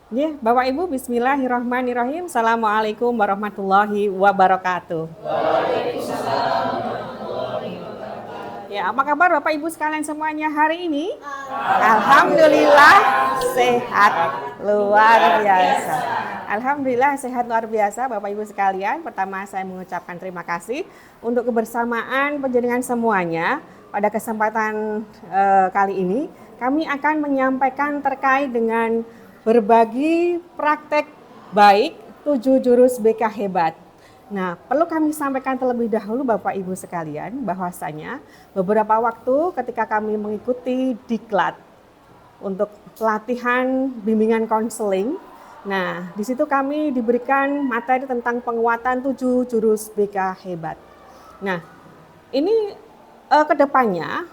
Ya, Bapak Ibu, Bismillahirrahmanirrahim. Assalamualaikum warahmatullahi wabarakatuh. Ya, apa kabar Bapak Ibu sekalian semuanya hari ini? Alhamdulillah sehat luar biasa. Alhamdulillah sehat luar biasa Bapak Ibu sekalian. Pertama saya mengucapkan terima kasih untuk kebersamaan penjenengan semuanya. Pada kesempatan kali ini kami akan menyampaikan terkait dengan berbagi praktek baik 7 jurus BK hebat. Nah, perlu kami sampaikan terlebih dahulu Bapak Ibu sekalian bahwasanya beberapa waktu ketika kami mengikuti diklat untuk pelatihan bimbingan konseling. Nah, di situ kami diberikan materi tentang penguatan 7 jurus BK hebat. Nah, ini kedepannya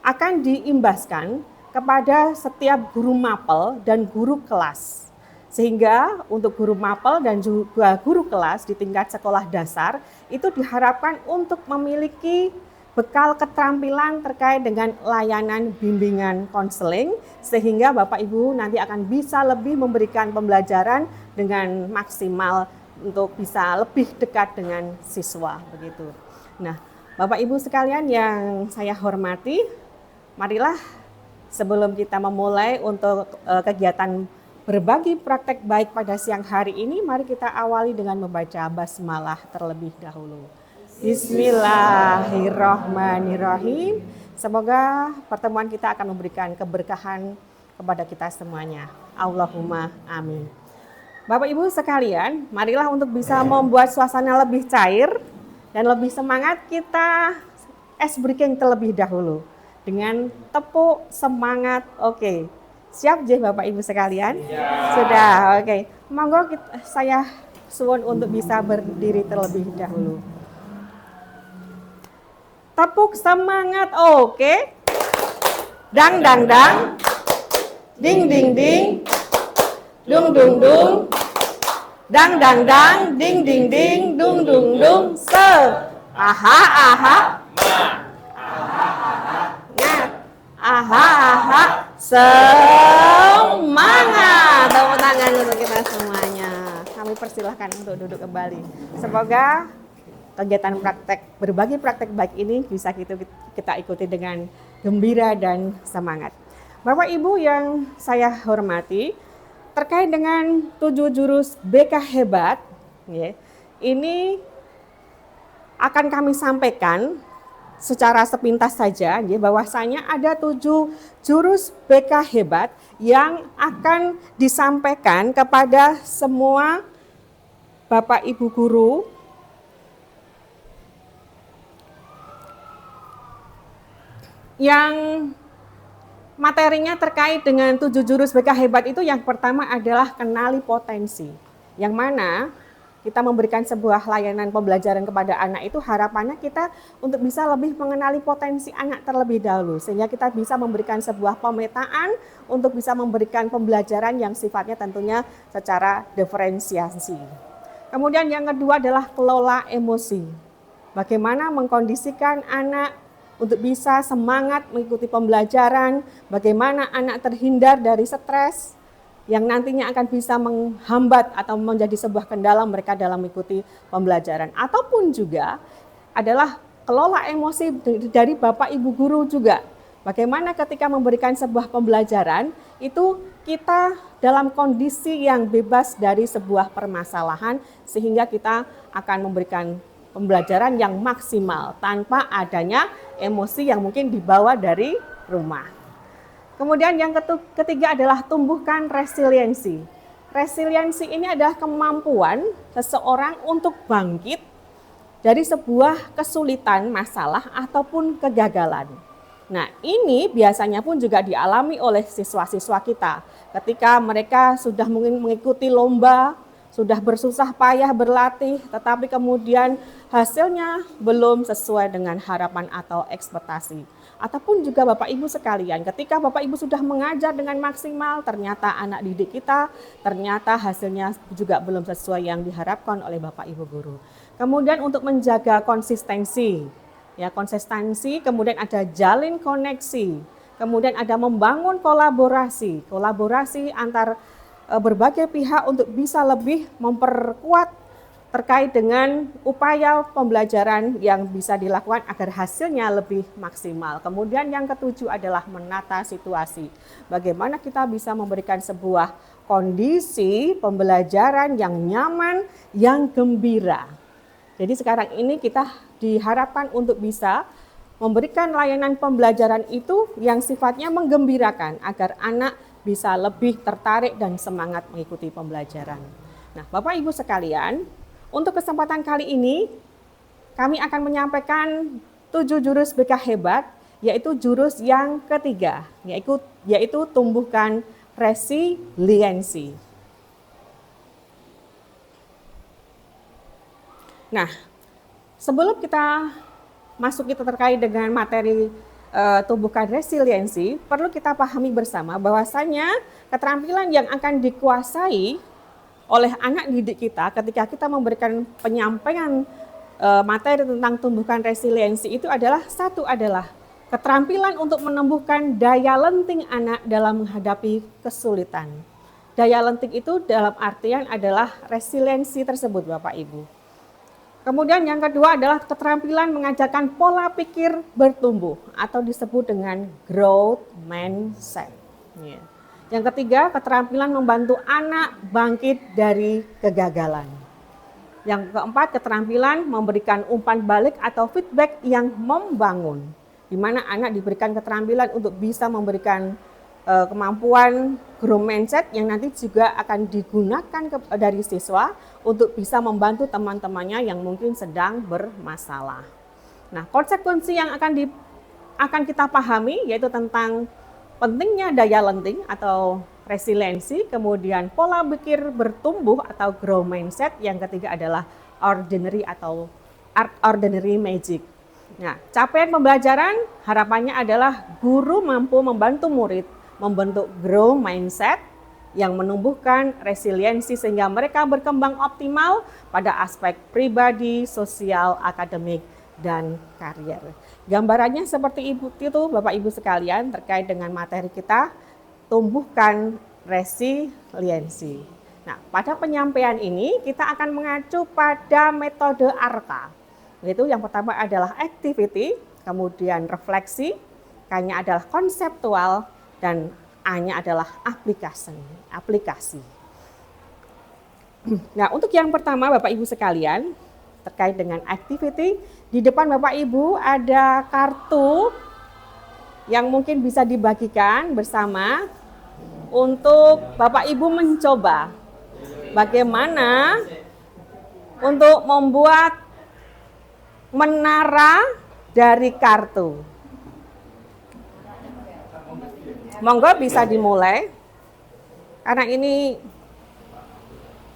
akan diimbaskan kepada setiap guru mapel dan guru kelas. Sehingga untuk guru mapel dan juga guru kelas di tingkat sekolah dasar itu diharapkan untuk memiliki bekal keterampilan terkait dengan layanan bimbingan konseling sehingga Bapak Ibu nanti akan bisa lebih memberikan pembelajaran dengan maksimal untuk bisa lebih dekat dengan siswa begitu. Nah, Bapak Ibu sekalian yang saya hormati, marilah sebelum kita memulai untuk kegiatan berbagi praktek baik pada siang hari ini, mari kita awali dengan membaca basmalah terlebih dahulu. Bismillahirrahmanirrahim. Semoga pertemuan kita akan memberikan keberkahan kepada kita semuanya. Allahumma amin. Bapak Ibu sekalian, marilah untuk bisa membuat suasana lebih cair dan lebih semangat kita ice breaking terlebih dahulu dengan tepuk semangat. Oke. Siap je Bapak Ibu sekalian? Ya. Sudah, oke. Monggo saya suwun untuk bisa berdiri terlebih dahulu. Tepuk semangat, oke. Dang dang dang. Ding ding ding. Dung dung dung. Dang dang dang, ding ding ding, dung dung dung. Se. Aha aha. Aha, aha, semangat. Tepuk tangan untuk kita semuanya. Kami persilahkan untuk duduk kembali. Semoga kegiatan berbagi praktek baik ini bisa kita ikuti dengan gembira dan semangat. Bapak Ibu yang saya hormati, terkait dengan 7 jurus BK hebat, ya, ini akan kami sampaikan secara sepintas saja, ya, bahwasanya ada 7 jurus BK hebat yang akan disampaikan kepada semua Bapak Ibu guru yang materinya terkait dengan 7 jurus BK hebat itu. Yang pertama adalah kenali potensi, yang mana kita memberikan sebuah layanan pembelajaran kepada anak itu harapannya kita untuk bisa lebih mengenali potensi anak terlebih dahulu. Sehingga kita bisa memberikan sebuah pemetaan untuk bisa memberikan pembelajaran yang sifatnya tentunya secara diferensiasi. Kemudian yang kedua adalah kelola emosi. Bagaimana mengkondisikan anak untuk bisa semangat mengikuti pembelajaran, bagaimana anak terhindar dari stres, yang nantinya akan bisa menghambat atau menjadi sebuah kendala mereka dalam mengikuti pembelajaran. Ataupun juga adalah kelola emosi dari Bapak Ibu guru juga. Bagaimana ketika memberikan sebuah pembelajaran, itu kita dalam kondisi yang bebas dari sebuah permasalahan, sehingga kita akan memberikan pembelajaran yang maksimal tanpa adanya emosi yang mungkin dibawa dari rumah. Kemudian yang ketiga adalah tumbuhkan resiliensi. Resiliensi ini adalah kemampuan seseorang untuk bangkit dari sebuah kesulitan, masalah, ataupun kegagalan. Nah, ini biasanya pun juga dialami oleh siswa-siswa kita. Ketika mereka sudah mengikuti lomba, sudah bersusah payah berlatih, tetapi kemudian hasilnya belum sesuai dengan harapan atau ekspektasi. Ataupun juga Bapak Ibu sekalian, ketika Bapak Ibu sudah mengajar dengan maksimal, ternyata anak didik kita, ternyata hasilnya juga belum sesuai yang diharapkan oleh Bapak Ibu guru. Kemudian untuk menjaga konsistensi, ya konsistensi, kemudian ada jalin koneksi. kemudian ada membangun kolaborasi antar berbagai pihak untuk bisa lebih memperkuat terkait dengan upaya pembelajaran yang bisa dilakukan agar hasilnya lebih maksimal. Kemudian yang ketujuh adalah menata situasi. Bagaimana kita bisa memberikan sebuah kondisi pembelajaran yang nyaman, yang gembira. Jadi sekarang ini kita diharapkan untuk bisa memberikan layanan pembelajaran itu yang sifatnya menggembirakan agar anak bisa lebih tertarik dan semangat mengikuti pembelajaran. Nah, Bapak Ibu sekalian, untuk kesempatan kali ini, kami akan menyampaikan 7 jurus BK hebat, yaitu jurus yang ketiga, yaitu tumbuhkan resiliensi. Nah, sebelum kita masuk terkait dengan materi tumbuhkan resiliensi, perlu kita pahami bersama bahwasanya keterampilan yang akan dikuasai oleh anak didik kita ketika kita memberikan penyampaian materi tentang tumbuhkan resiliensi itu adalah keterampilan untuk menumbuhkan daya lenting anak dalam menghadapi kesulitan. Daya lenting itu dalam artian adalah resiliensi tersebut Bapak Ibu. Kemudian yang kedua adalah keterampilan mengajarkan pola pikir bertumbuh atau disebut dengan growth mindset. Yang ketiga, keterampilan membantu anak bangkit dari kegagalan. Yang keempat, keterampilan memberikan umpan balik atau feedback yang membangun, di mana anak diberikan keterampilan untuk bisa memberikan kemampuan growth mindset yang nanti juga akan digunakan dari siswa untuk bisa membantu teman-temannya yang mungkin sedang bermasalah. Nah, konsekuensi yang akan kita pahami yaitu tentang pentingnya daya lenting atau resiliensi, kemudian pola pikir bertumbuh atau growth mindset, yang ketiga adalah ordinary magic. Nah, capaian pembelajaran harapannya adalah guru mampu membantu murid membentuk growth mindset yang menumbuhkan resiliensi sehingga mereka berkembang optimal pada aspek pribadi, sosial, akademik, dan karier. Gambarannya seperti itu Bapak Ibu sekalian terkait dengan materi kita, tumbuhkan resiliensi. Nah, pada penyampaian ini kita akan mengacu pada metode ARKA. Yaitu yang pertama adalah activity, kemudian refleksi, K-nya adalah konseptual, dan A-nya adalah aplikasi. Nah, untuk yang pertama Bapak Ibu sekalian, terkait dengan activity, di depan Bapak Ibu ada kartu yang mungkin bisa dibagikan bersama untuk Bapak Ibu mencoba bagaimana untuk membuat menara dari kartu. Monggo bisa dimulai, karena ini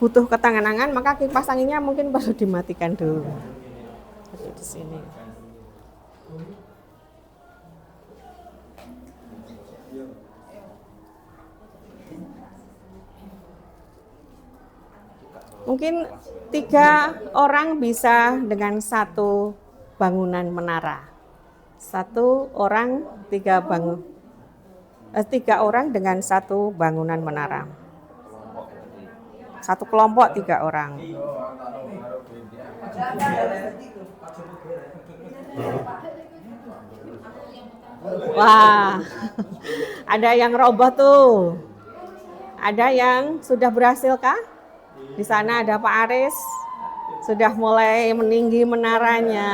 butuh ketenangan, maka kipas anginnya mungkin perlu dimatikan dulu. Seperti di sini. Mungkin 3 orang bisa dengan 1 bangunan menara. 3 orang dengan 1 bangunan menara. 1 kelompok 3 orang. Wah, ada yang roboh tuh. Ada yang sudah berhasil kah? Di sana ada Pak Aris, sudah mulai meninggi menaranya.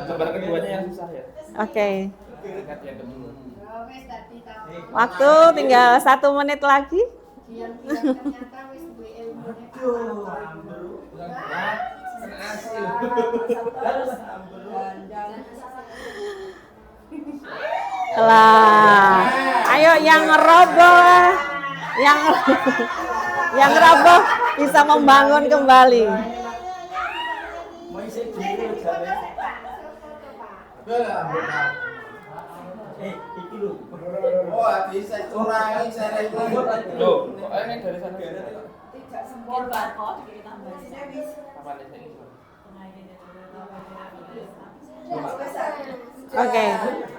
Gambar keduanya yang susah ya. Oke. Waktu tinggal 1 menit lagi. Lah, ayo yang ngeroboh, yang roboh bisa membangun kembali. Oh, bisa curangi saya itu. Loh, kok ini dari sana?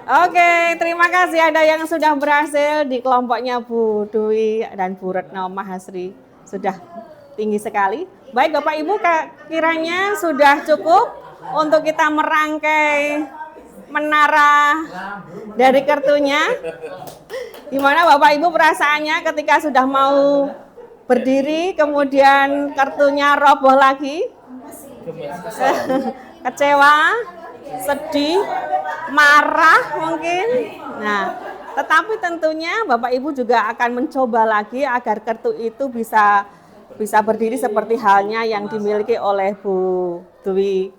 Oke, terima kasih ada yang sudah berhasil di kelompoknya Bu Dwi dan Bu Retno Mahasri. Sudah tinggi sekali. Baik Bapak Ibu, kiranya sudah cukup untuk kita merangkai menara dari kartunya. Gimana Bapak Ibu perasaannya ketika sudah mau berdiri kemudian kartunya roboh lagi? Kecewa, sedih, marah mungkin. Nah, tetapi tentunya Bapak Ibu juga akan mencoba lagi agar kartu itu bisa berdiri seperti halnya yang dimiliki oleh Bu Dwi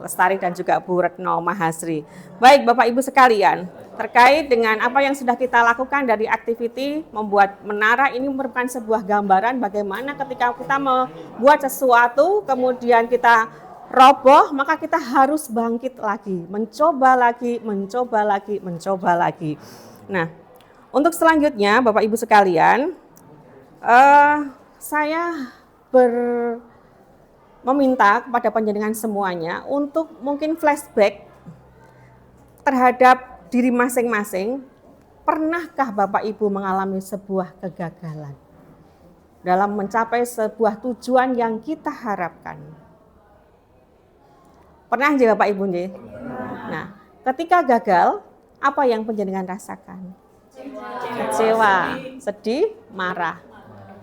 Lestari dan juga Bu Retno Mahasri. Baik Bapak Ibu sekalian, terkait dengan apa yang sudah kita lakukan dari aktiviti membuat menara ini merupakan sebuah gambaran bagaimana ketika kita membuat sesuatu kemudian kita roboh, maka kita harus bangkit lagi, mencoba lagi. Nah, untuk selanjutnya Bapak Ibu sekalian, saya meminta kepada panjenengan semuanya untuk mungkin flashback terhadap diri masing-masing. Pernahkah Bapak Ibu mengalami sebuah kegagalan dalam mencapai sebuah tujuan yang kita harapkan? Pernah nggih Bapak Ibu nggih? Nah, ketika gagal, apa yang panjenengan rasakan? Kecewa, sedih, marah.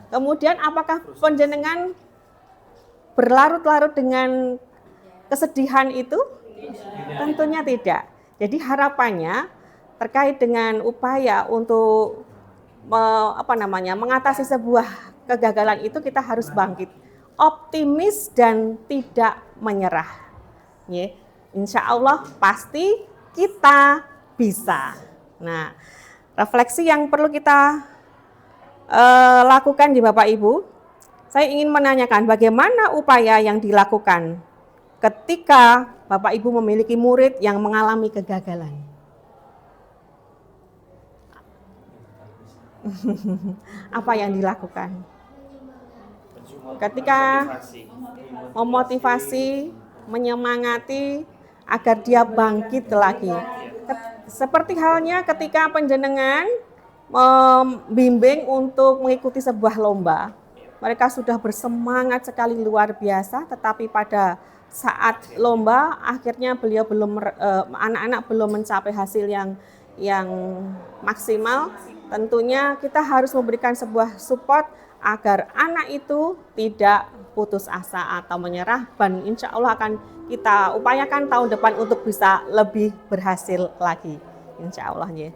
Kemudian apakah panjenengan berlarut-larut dengan kesedihan itu? Tentunya tidak. Jadi harapannya terkait dengan upaya untuk mengatasi sebuah kegagalan itu kita harus bangkit, optimis dan tidak menyerah. Insya Allah pasti kita bisa. Nah, refleksi yang perlu kita lakukan di Bapak Ibu, saya ingin menanyakan bagaimana upaya yang dilakukan ketika Bapak Ibu memiliki murid yang mengalami kegagalan. Apa yang dilakukan? Ketika memotivasi, menyemangati agar dia bangkit lagi. Seperti halnya ketika panjenengan membimbing untuk mengikuti sebuah lomba. Mereka sudah bersemangat sekali luar biasa, tetapi pada saat lomba akhirnya anak-anak belum mencapai hasil yang maksimal. Tentunya kita harus memberikan sebuah support agar anak itu tidak putus asa atau menyerah, dan insya Allah akan kita upayakan tahun depan untuk bisa lebih berhasil lagi, insya Allah ya.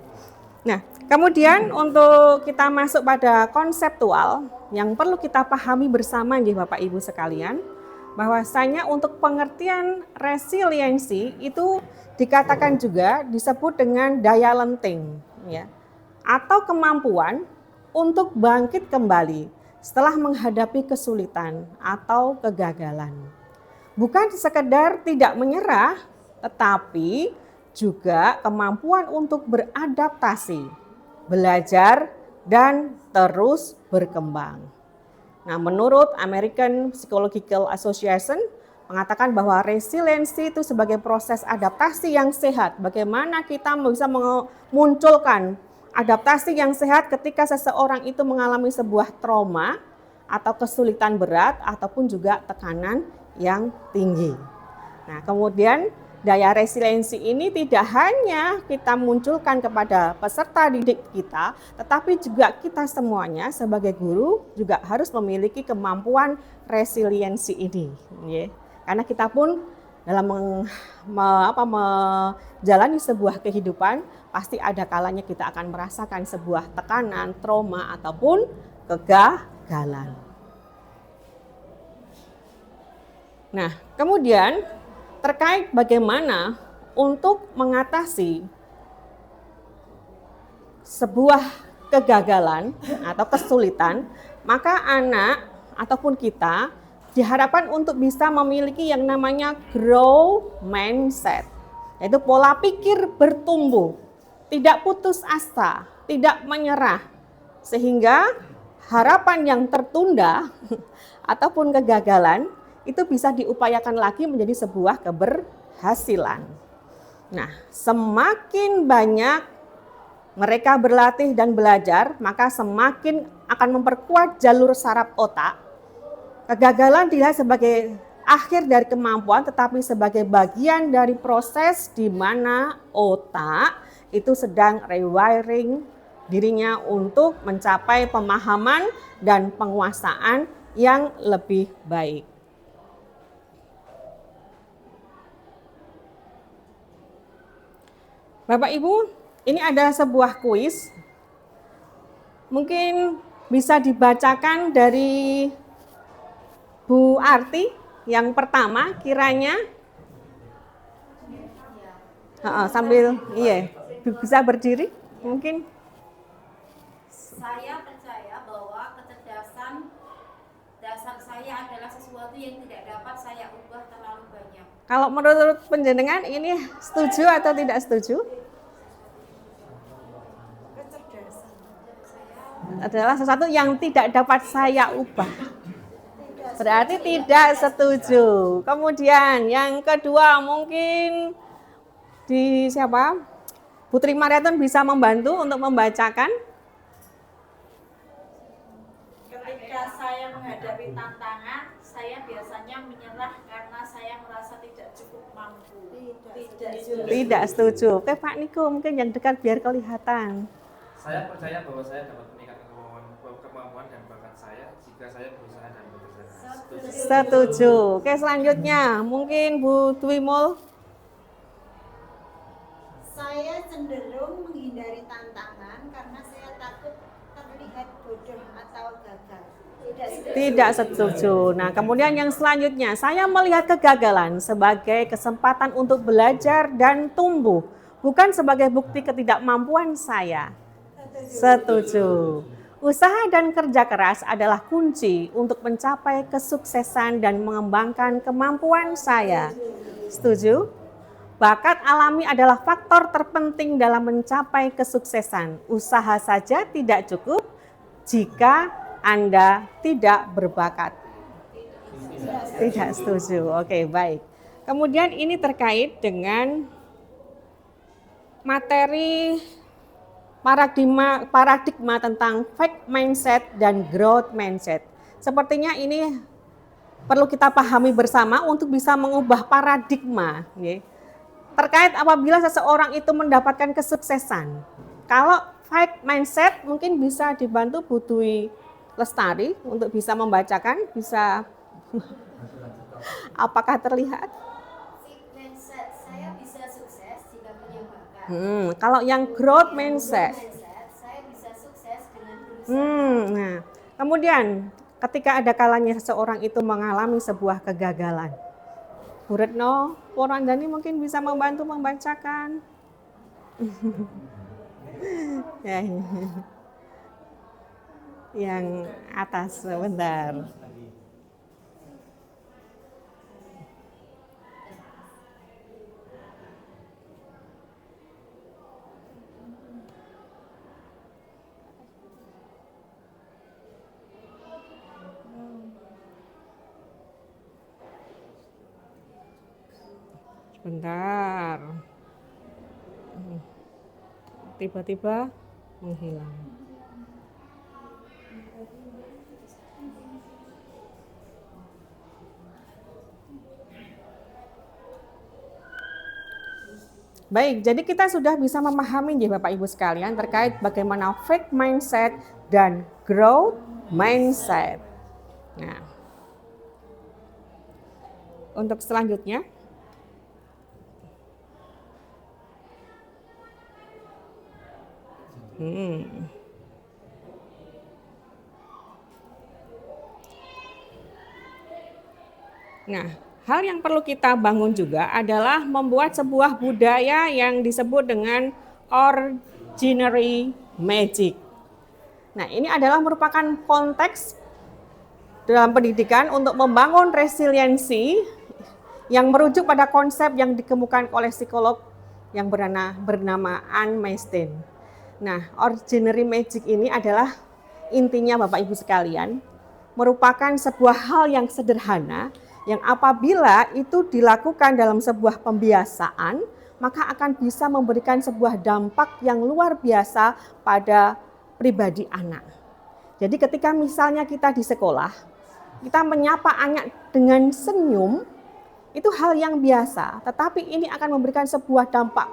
Nah, kemudian untuk kita masuk pada konseptual yang perlu kita pahami bersama ya Bapak Ibu sekalian, bahwasanya untuk pengertian resiliensi itu dikatakan juga disebut dengan daya lenting ya, atau kemampuan untuk bangkit kembali setelah menghadapi kesulitan atau kegagalan. Bukan sekedar tidak menyerah, tetapi juga kemampuan untuk beradaptasi, belajar, dan terus berkembang. Nah, menurut American Psychological Association mengatakan bahwa resiliensi itu sebagai proses adaptasi yang sehat. Bagaimana kita bisa memunculkan adaptasi yang sehat ketika seseorang itu mengalami sebuah trauma atau kesulitan berat ataupun juga tekanan yang tinggi. Nah, kemudian daya resiliensi ini tidak hanya kita munculkan kepada peserta didik kita, tetapi juga kita semuanya sebagai guru juga harus memiliki kemampuan resiliensi ini. Karena kita pun dalam menjalani sebuah kehidupan, pasti ada kalanya kita akan merasakan sebuah tekanan, trauma, ataupun kegagalan. Nah, kemudian terkait bagaimana untuk mengatasi sebuah kegagalan atau kesulitan, maka anak ataupun kita diharapkan untuk bisa memiliki yang namanya growth mindset, yaitu pola pikir bertumbuh, tidak putus asa, tidak menyerah, sehingga harapan yang tertunda ataupun kegagalan itu bisa diupayakan lagi menjadi sebuah keberhasilan. Nah, semakin banyak mereka berlatih dan belajar, maka semakin akan memperkuat jalur saraf otak. Kegagalan tidak sebagai akhir dari kemampuan, tetapi sebagai bagian dari proses di mana otak itu sedang rewiring dirinya untuk mencapai pemahaman dan penguasaan yang lebih baik. Bapak Ibu, ini ada sebuah kuis. Mungkin bisa dibacakan dari Bu Arti yang pertama, kiranya sambil bisa berdiri mungkin. Saya percaya bahwa kecerdasan dasar saya adalah sesuatu yang tidak dapat saya ubah terlalu banyak. Kalau menurut penjenengan ini setuju atau tidak setuju? Kecerdasan Adalah sesuatu yang tidak dapat saya ubah. Berarti tidak setuju. Kemudian yang kedua mungkin di siapa? Putri Mariatun bisa membantu untuk membacakan. Ketika saya menghadapi tantangan, saya biasanya menyerah karena saya merasa tidak cukup mampu. Tidak setuju. Oke Pak Niko, mungkin yang dekat biar kelihatan. Saya percaya bahwa saya dapat meningkatkan kemampuan dan bakat saya jika saya berusaha dan bekerja keras. Setuju. Oke, selanjutnya mungkin Bu Dwimul. Saya cenderung menghindari tantangan karena saya takut terlihat bodoh atau gagal. Tidak setuju. Nah, kemudian yang selanjutnya, saya melihat kegagalan sebagai kesempatan untuk belajar dan tumbuh, bukan sebagai bukti ketidakmampuan saya. Setuju. Usaha dan kerja keras adalah kunci untuk mencapai kesuksesan dan mengembangkan kemampuan saya. Setuju? Bakat alami adalah faktor terpenting dalam mencapai kesuksesan. Usaha saja tidak cukup jika Anda tidak berbakat. Tidak setuju. Oke, baik. Kemudian ini terkait dengan materi paradigma tentang fixed mindset dan growth mindset. Sepertinya ini perlu kita pahami bersama untuk bisa mengubah paradigma. Terkait apabila seseorang itu mendapatkan kesuksesan. Kalau fixed mindset mungkin bisa dibantu Bu Dwi Lestari untuk bisa membacakan, bisa apakah terlihat? Fixed mindset, saya bisa sukses jika punya bakat. Kalau yang growth mindset. Saya bisa sukses dengan berusaha. Nah, kemudian ketika ada kalanya seseorang itu mengalami sebuah kegagalan, Bu Retno Purwandani mungkin bisa membantu membacakan. Ya, yang atas sebentar. Sebentar. Tiba-tiba menghilang. Baik, jadi kita sudah bisa memahami ya Bapak Ibu sekalian terkait bagaimana fixed mindset dan growth mindset. Nah, untuk selanjutnya, nah, hal yang perlu kita bangun juga adalah membuat sebuah budaya yang disebut dengan ordinary magic. Nah, ini adalah merupakan konteks dalam pendidikan untuk membangun resiliensi yang merujuk pada konsep yang dikemukakan oleh psikolog yang bernama Anne Meisden. Nah, ordinary magic ini adalah intinya Bapak Ibu sekalian, merupakan sebuah hal yang sederhana yang apabila itu dilakukan dalam sebuah pembiasaan, maka akan bisa memberikan sebuah dampak yang luar biasa pada pribadi anak. Jadi ketika misalnya kita di sekolah, kita menyapa anak dengan senyum, itu hal yang biasa, tetapi ini akan memberikan sebuah dampak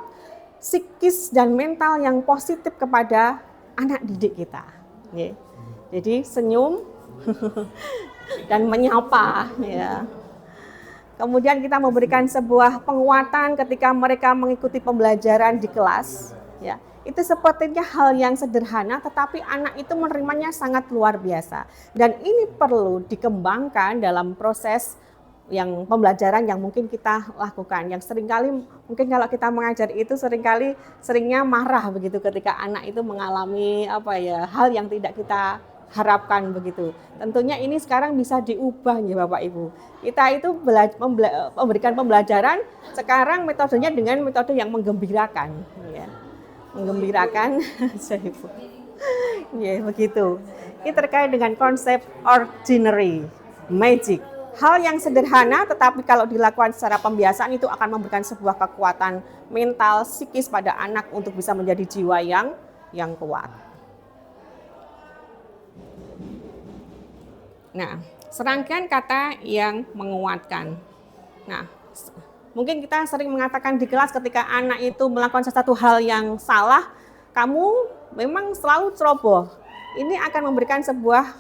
psikis dan mental yang positif kepada anak didik kita. Jadi senyum dan menyapa. Ya. Kemudian kita memberikan sebuah penguatan ketika mereka mengikuti pembelajaran di kelas. Ya. Itu sepertinya hal yang sederhana, tetapi anak itu menerimanya sangat luar biasa. Dan ini perlu dikembangkan dalam proses yang pembelajaran yang mungkin kita lakukan, yang seringkali mungkin kalau kita mengajar itu seringnya marah begitu ketika anak itu mengalami hal yang tidak kita harapkan begitu. Tentunya ini sekarang bisa diubah ya Bapak Ibu. Kita itu memberikan pembelajaran sekarang metodenya dengan metode yang menggembirakan, ya. Menggembirakan, ya begitu. Ini terkait dengan konsep ordinary magic. Hal yang sederhana tetapi kalau dilakukan secara pembiasaan itu akan memberikan sebuah kekuatan mental, psikis pada anak untuk bisa menjadi jiwa yang kuat. Nah, serangkaian kata yang menguatkan. Nah, mungkin kita sering mengatakan di kelas ketika anak itu melakukan sesuatu hal yang salah, kamu memang selalu ceroboh. Ini akan memberikan sebuah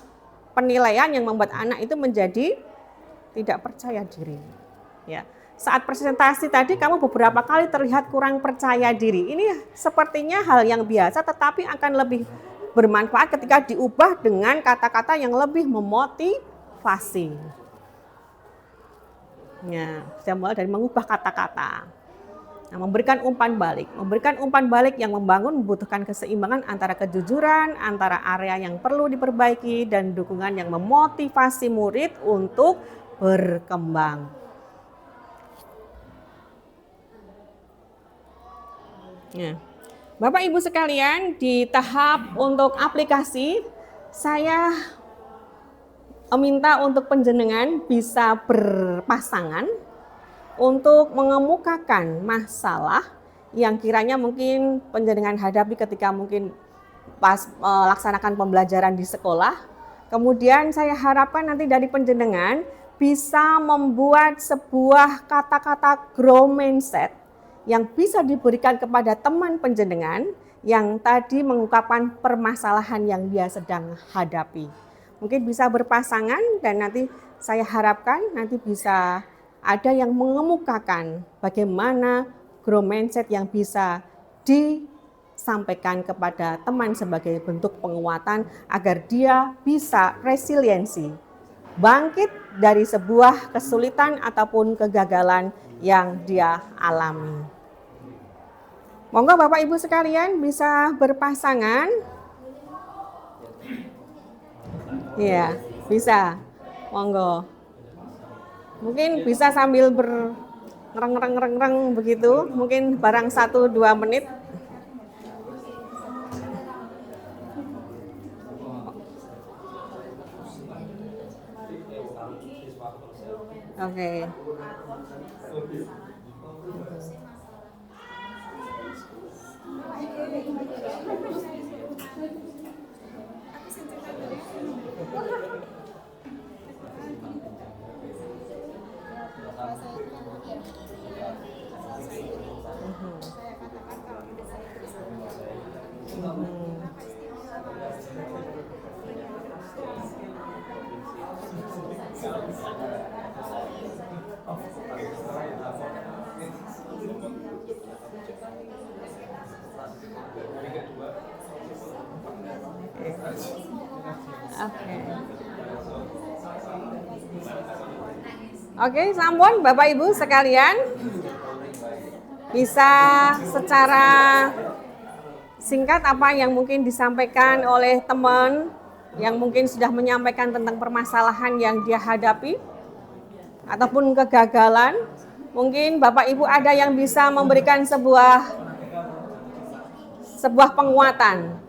penilaian yang membuat anak itu menjadi tidak percaya diri. Ya. Saat presentasi tadi kamu beberapa kali terlihat kurang percaya diri. Ini sepertinya hal yang biasa tetapi akan lebih bermanfaat ketika diubah dengan kata-kata yang lebih memotivasi. Ya, saya mulai dari mengubah kata-kata. Nah, memberikan umpan balik yang membangun membutuhkan keseimbangan antara kejujuran, antara area yang perlu diperbaiki dan dukungan yang memotivasi murid untuk berkembang. Ya. Bapak Ibu sekalian, di tahap untuk aplikasi, saya meminta untuk panjenengan bisa berpasangan untuk mengemukakan masalah yang kiranya mungkin panjenengan hadapi ketika mungkin pas melaksanakan pembelajaran di sekolah. Kemudian saya harapkan nanti dari panjenengan bisa membuat sebuah kata-kata grow mindset yang bisa diberikan kepada teman panjenengan yang tadi mengungkapkan permasalahan yang dia sedang hadapi. Mungkin bisa berpasangan dan nanti saya harapkan nanti bisa ada yang mengemukakan bagaimana grow mindset yang bisa disampaikan kepada teman sebagai bentuk penguatan agar dia bisa resiliensi, bangkit dari sebuah kesulitan ataupun kegagalan yang dia alami. Monggo Bapak Ibu sekalian bisa berpasangan. Iya, bisa. Monggo. Mungkin bisa sambil berngereng begitu, mungkin barang 1-2 menit. Oke. Oke, sampun Bapak Ibu sekalian bisa secara singkat apa yang mungkin disampaikan oleh teman yang mungkin sudah menyampaikan tentang permasalahan yang dia hadapi ataupun kegagalan. Mungkin Bapak Ibu ada yang bisa memberikan sebuah penguatan.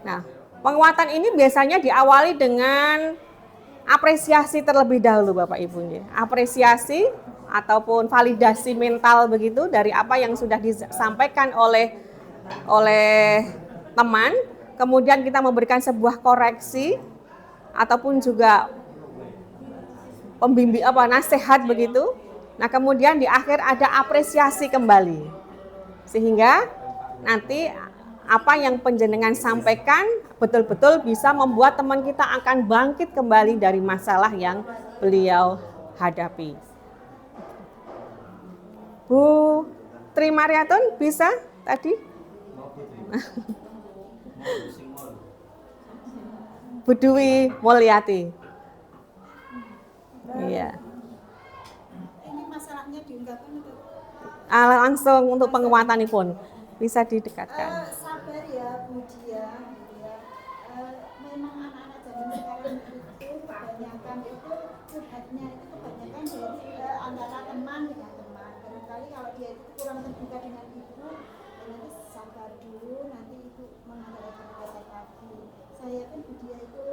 Nah, penguatan ini biasanya diawali dengan apresiasi terlebih dahulu Bapak Ibu. Apresiasi ataupun validasi mental begitu dari apa yang sudah disampaikan oleh teman. Kemudian kita memberikan sebuah koreksi ataupun juga pembimbing nasihat begitu. Nah, kemudian di akhir ada apresiasi kembali. Sehingga nanti apa yang panjenengan sampaikan betul-betul bisa membuat teman kita akan bangkit kembali dari masalah yang beliau hadapi. Bu Tri Mariatun bisa tadi? Bu Dwi Mulyati. Iya. Ini masalahnya diungkapkan itu. Langsung untuk penguatan ini pun bisa didekatkan. Sabar ya Bu Dia, gitu ya. Memang anak-anak zaman sekarang itu kebanyakan itu curhatnya itu kebanyakan dari antara teman dengan teman. Barangkali kalau dia itu kurang terbuka dengan ibu, nanti sabar dulu, nanti ibu mengadakan kata lagi. Saya pun Bu Dia itu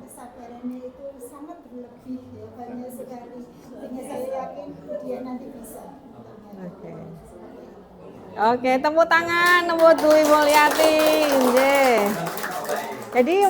kesabarannya itu sangat berlebih ya, banyak sekali. Sehingga saya yakin Bu Dia nanti bisa. Oke, tepuk tangan buat Bu Mulyati. Jadi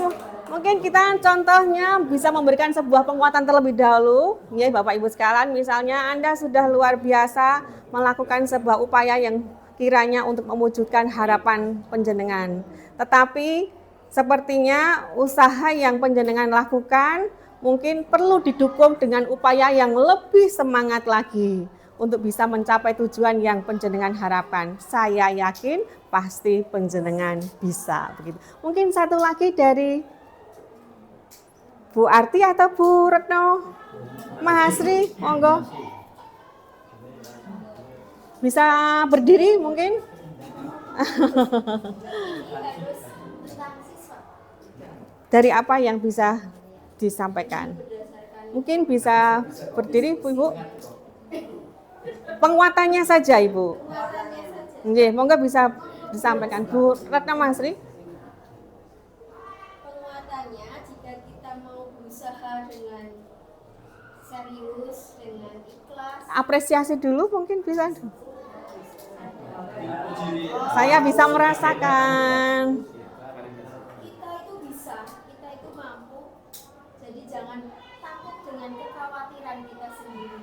mungkin kita contohnya bisa memberikan sebuah penguatan terlebih dahulu, ya Bapak Ibu sekalian. Misalnya Anda sudah luar biasa melakukan sebuah upaya yang kiranya untuk mewujudkan harapan panjenengan. Tetapi sepertinya usaha yang panjenengan lakukan mungkin perlu didukung dengan upaya yang lebih semangat lagi untuk bisa mencapai tujuan yang panjenengan harapkan. Saya yakin pasti panjenengan bisa begitu. Mungkin satu lagi dari Bu Arti atau Bu Retno Mahasri, monggo. Bisa berdiri mungkin? Dari apa yang bisa disampaikan? Mungkin bisa berdiri Bu Ibu. Penguatannya saja Ibu. Nggih, monggo bisa disampaikan Bu Retno Mahasri. Penguatannya jika kita mau berusaha dengan serius, dengan ikhlas. Apresiasi dulu mungkin bisa. Saya bisa merasakan. Kita itu bisa, kita itu mampu. Jadi jangan takut dengan kekhawatiran kita sendiri.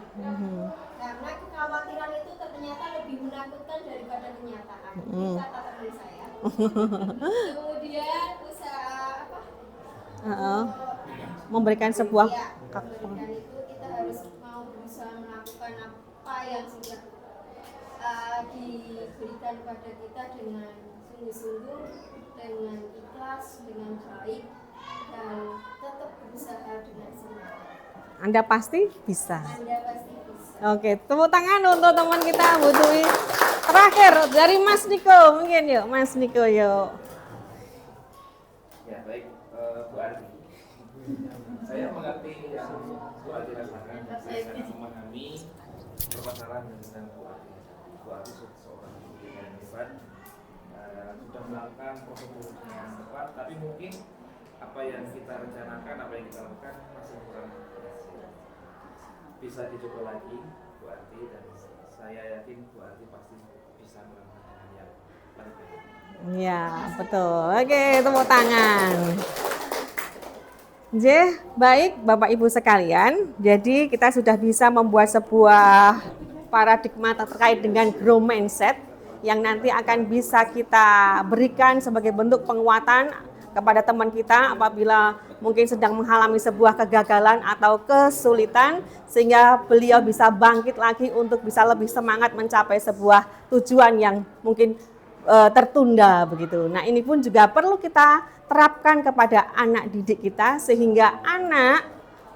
Karena kekhawatiran itu ternyata lebih menakutkan daripada kenyataan. Ini kata teman saya. Kemudian usaha memberikan sebuah memberikan itu kita harus mau berusaha melakukan apa yang sudah diberikan kepada kita dengan sungguh-sungguh, dengan ikhlas, dengan baik, dan tetap berusaha dengan semangat. Anda pasti bisa. Anda pasti bisa. Oke, tepuk tangan untuk teman kita Bu Dwi. Terakhir dari Mas Niko, mungkin yuk Mas Niko yuk. Ya baik, Bu Arti. Saya mengerti yang Bu Arti rasakan. Saya sangat memahami permasalahan yang sedang Bu Arti. Bu Arti seorang ibu yang hebat, sudah melakukan prosedur yang tepat, tapi mungkin apa yang kita rencanakan, apa yang kita lakukan masih kurang berhasil. Bisa dicoba lagi Bu Arti, dan saya yakin Bu Arti pasti bisa melakukan yang lebih baik. Ya, betul. Oke, tepuk tangan. Baik Bapak Ibu sekalian, jadi kita sudah bisa membuat sebuah paradigma terkait dengan growth mindset yang nanti akan bisa kita berikan sebagai bentuk penguatan kepada teman kita apabila mungkin sedang mengalami sebuah kegagalan atau kesulitan, sehingga beliau bisa bangkit lagi untuk bisa lebih semangat mencapai sebuah tujuan yang mungkin tertunda begitu. Nah, ini pun juga perlu kita terapkan kepada anak didik kita sehingga anak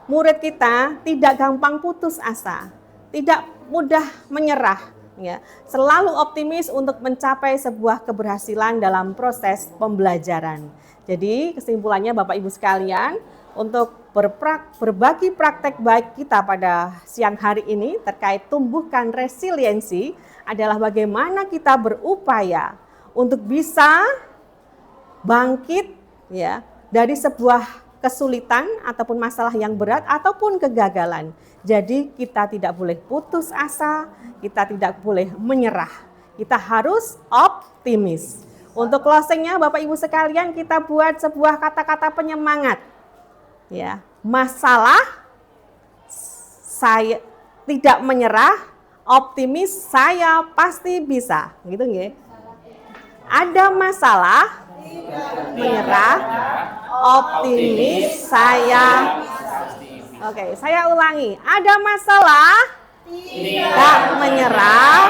murid kita tidak gampang putus asa, tidak mudah menyerah, ya, selalu optimis untuk mencapai sebuah keberhasilan dalam proses pembelajaran. Jadi kesimpulannya Bapak Ibu sekalian, untuk berbagi praktek baik kita pada siang hari ini terkait tumbuhkan resiliensi adalah bagaimana kita berupaya untuk bisa bangkit ya dari sebuah kesulitan ataupun masalah yang berat ataupun kegagalan. Jadi kita tidak boleh putus asa, kita tidak boleh menyerah. Kita harus optimis. Untuk closingnya Bapak Ibu sekalian, kita buat sebuah kata-kata penyemangat. Ya, masalah saya tidak menyerah, optimis saya pasti bisa. Gitu nggih? Ada masalah menyerah, optimis saya. Oke, saya ulangi. Ada masalah, tidak menyerah,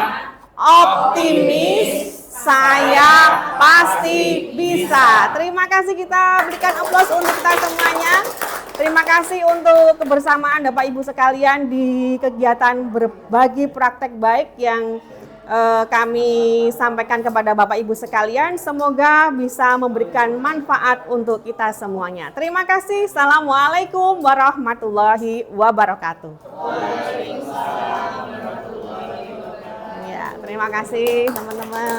optimis saya pasti bisa. Terima kasih, kita berikan aplaus untuk kita semuanya. Terima kasih untuk kebersamaan Bapak Ibu sekalian di kegiatan berbagi praktek baik yang kami sampaikan kepada Bapak Ibu sekalian. Semoga bisa memberikan manfaat untuk kita semuanya. Terima kasih. Assalamualaikum warahmatullahi wabarakatuh. Ya, terima kasih teman-teman.